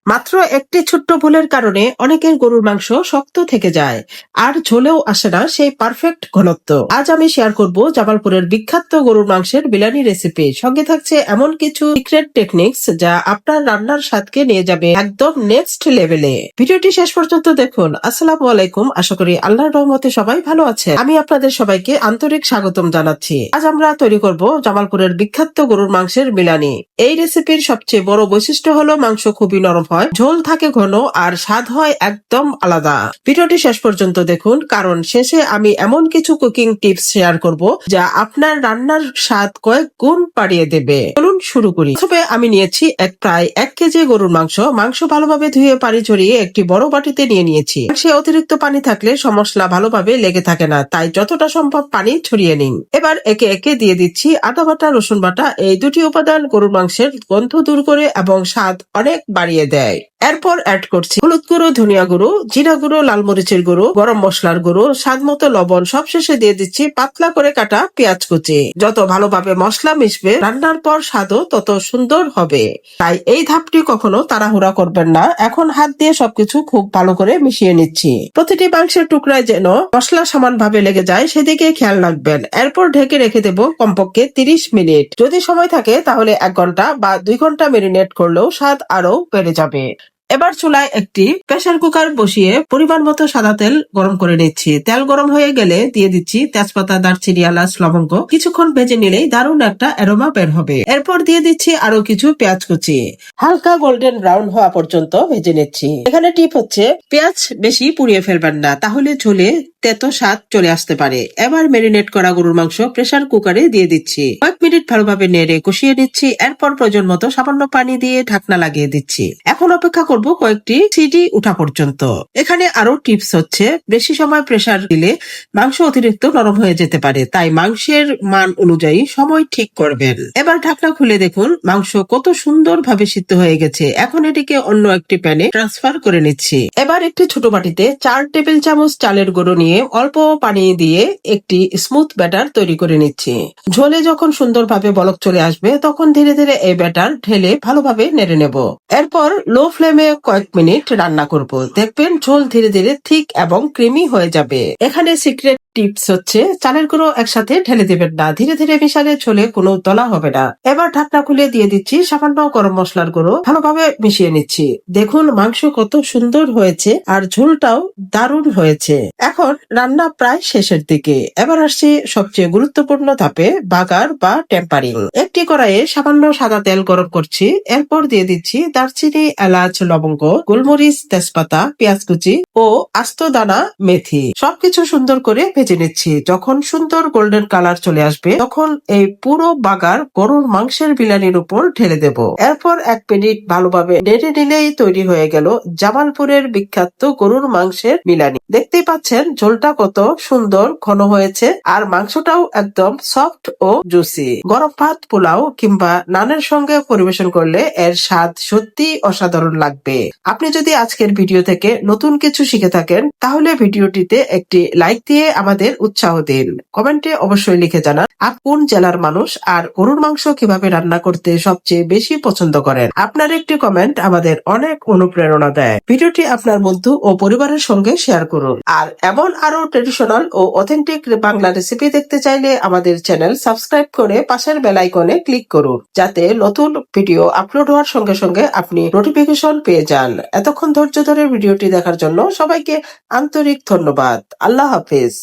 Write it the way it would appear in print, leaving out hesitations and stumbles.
মাত্র একটি ছোট্ট ভুলের কারণে অনেকের গরুর মাংস শক্ত থেকে যায় আর ঝোলেও আসে না সেই পারফেক্ট ঘনত্ব। আজ আমি শেয়ার করব জামালপুরের বিখ্যাত গরুর মাংসের বিরিয়ানি রেসিপি। সঙ্গে থাকছে এমন কিছু সিক্রেট টেকনিক্স যা আপনার রান্নার স্বাদকে নিয়ে যাবে একদম নেক্সট লেভেলে। ভিডিওটি শেষ পর্যন্ত দেখুন। আসসালামু আলাইকুম, আশা করি আল্লাহর রহমতে সবাই ভালো আছে। আমি আপনাদের সবাইকে আন্তরিক স্বাগতম জানাচ্ছি। আজ আমরা তৈরি করব জামালপুরের বিখ্যাত গরুর মাংসের বিরিয়ানি। এই রেসিপির সবচেয়ে বড় বৈশিষ্ট্য হলো মাংস খুবই নরম হয়, ঝোল থাকে ঘন আর স্বাদ হয় একদম আলাদা। ভিডিওটি শেষ পর্যন্ত দেখুন, কারণ শেষে আমি এমন কিছু কুকিং টিপস শেয়ার করব যা আপনার রান্নার স্বাদ কয়েক গুণ বাড়িয়ে দেবে। চলুন শুরু করি। প্রথমে আমি নিয়েছি প্রায় 1 কেজি গরুর মাংস ভালোভাবে ধুয়ে পানি ঝরিয়ে একটি বড় বাটিতে নিয়ে নিয়েছি। সে অতিরিক্ত পানি থাকলে মশলা ভালোভাবে লেগে থাকে না, তাই যতটা সম্ভব পানি ছড়িয়ে নিন। এবার একে একে দিয়ে দিচ্ছি আদা বাটা, রসুন বাটা। এই দুটি উপাদান গরুর মাংসের গন্ধ দূর করে এবং স্বাদ অনেক বাড়িয়ে দেয়। এরপর অ্যাড করছি হলুদ গুঁড়ো, ধনিয়া গুঁড়ো, জিরা গুঁড়ো, লাল মরিচের গুঁড়ো, গরম মশলার গুঁড়ো, স্বাদ মতো লবণ। সবশেষে দিয়ে দিচ্ছি পাতলা করে কাটা পেঁয়াজ কুচি। যত ভালোভাবে মশলা মিশবে রান্নার পর স্বাদও তত সুন্দর হবে, তাই এই ধাপটি কখনো তাড়াহুড়া করবেন না। এখন হাত দিয়ে সবকিছু খুব ভালো করে মিশিয়ে নিচ্ছি। প্রতিটি মাংসের টুকরায় যেন মশলা সমানভাবে লেগে যায় সেদিকে খেয়াল রাখবেন। এরপর ঢেকে রেখে দেব কমপক্ষে 30 মিনিট। যদি সময় থাকে তাহলে 1 ঘন্টা বা 2 ঘন্টা মেরিনেট করলেও স্বাদ আরো বেড়ে যাবে। এবার চুলায় একটি প্রেসার কুকার বসিয়ে পরিমাণ মতো সাদা তেল গরম করে নিচ্ছি। তেল গরম হয়ে গেলে দিয়ে দিচ্ছি তেজপাতা, দারচিনি, এলাচ, লবঙ্গ। কিছুক্ষণ ভেজে নিলেই দারুণ একটা অ্যারোমা বের হবে। এরপর দিয়ে দিচ্ছি আরো কিছু পেঁয়াজ কুচি। হালকা গোল্ডেন ব্রাউন হওয়া পর্যন্ত ভেজে নিচ্ছি। এখানে টিপ হচ্ছে পেঁয়াজ বেশি পুড়িয়ে ফেলবেন না, তাহলে ঝোলে তেতো স্বাদ চলে আসতে পারে। এবার মেরিনেট করা গরুর মাংস প্রেসার কুকারে দিয়ে দিচ্ছি। কয়েক মিনিট ভালোভাবে নেড়ে কষিয়ে নিচ্ছি। এরপর প্রয়োজন মতো সামান্য পানি দিয়ে ঢাকনা লাগিয়ে দিচ্ছি। এখন অপেক্ষা করব কয়েকটি সিটি উঠা পর্যন্ত। এখানে আরো টিপস হচ্ছে বেশি সময় প্রেসার দিলে মাংস অতিরিক্ত নরম হয়ে যেতে পারে, তাই মাংসের মান অনুযায়ী সময় ঠিক করবেন। এবার ঢাকনা খুলে দেখুন মাংস কত সুন্দর ভাবে সিদ্ধ হয়ে গেছে। এখন এটিকে অন্য একটি প্যানে ট্রান্সফার করে নিচ্ছি। এবার একটি ছোট বাটিতে 4 টেবিল চামচ চালের গুঁড়ো নিয়ে অল্প পানি দিয়ে একটি স্মুথ ব্যাটার তৈরি করে নিচ্ছি। ঝোলে যখন সুন্দরভাবে বলক চলে আসবে তখন ধীরে ধীরে এই ব্যাটার ঢেলে ভালোভাবে নেড়ে নেব। এরপর লো ফ্লেমে কয়েক মিনিট রান্না করব। দেখবেন ঝোল ধীরে ধীরে থিক এবং ক্রিমি হয়ে যাবে। এখানে সিক্রেট টিপস হচ্ছে চালের গুঁড়ো একসাথে ঢেলে দেবেন না, ধীরে ধীরে মিশালে ঝোলে কোনো দলা হবে না। এবার ঢাকনা খুলে দিয়ে দিচ্ছি সামান্য গরম মশলার গুঁড়ো। ভালোভাবে মিশিয়ে নিচ্ছি। দেখুন মাংস কত সুন্দর হয়েছে আর ঝোলটাও দারুণ হয়েছে। এখন রান্না প্রায় শেষের দিকে। এবার আসছি সবচেয়ে গুরুত্বপূর্ণ ধাপে, বাগার বা টেম্পারিং। একটি কড়াইয়ে সামান্য সাদা তেল গরম করছি। এরপর দিয়ে দিচ্ছি দারচিনি, এলাচ, লবঙ্গ, গোলমরিচ, তেজপাতা, পেঁয়াজ কুচি ও আস্ত দানা মেথি। সবকিছু সুন্দর করে ভেজে নিচ্ছি। যখন সুন্দর গোল্ডেন কালার চলে আসবে তখন এই পুরো বাগার গরুর মাংসের বিরিয়ানির উপর ঢেলে দেব। এরপর 1 মিনিট ভালোভাবে নেড়ে নিলেই তৈরি হয়ে গেল জামালপুরের বিখ্যাত গরুর মাংসের বিরিয়ানি। দেখতেই পাচ্ছেন ঝোলটা কত সুন্দর ঘন হয়েছে আর মাংসটাও একদম সফট ও জুসি। গরম ভাত, পোলাও কিংবা নানের সঙ্গে পরিবেশন করলে এর স্বাদ সত্যি অসাধারণ লাগবে। আপনি যদি আজকের ভিডিও থেকে নতুন কিছু শিখে থাকেন তাহলে ভিডিওটিতে একটি লাইক দিয়ে আমাদের উৎসাহ দিন। কমেন্টে অবশ্যই লিখে জানান আপনি কোন জেলার মানুষ আর গরুর মাংস কিভাবে রান্না করতে সবচেয়ে বেশি পছন্দ করেন। আপনার একটি কমেন্ট আমাদের অনেক অনুপ্রেরণা দেয়। ভিডিওটি আপনার বন্ধু ও পরিবারের সঙ্গে শেয়ার করুন। আর এমন আরো ট্রেডিশনাল ও অথেন্টিক বাংলা রেসিপি দেখতে চাইলে আমাদের চ্যানেল সাবস্ক্রাইব করে পাশের বেল আইকনে ক্লিক করুন, যাতে নতুন ভিডিও আপলোড হওয়ার সঙ্গে সঙ্গে আপনি নোটিফিকেশন পেয়ে যান। এতক্ষণ ধৈর্য ধরে ভিডিওটি দেখার জন্য সবাইকে আন্তরিক ধন্যবাদ। আল্লাহ হাফেজ।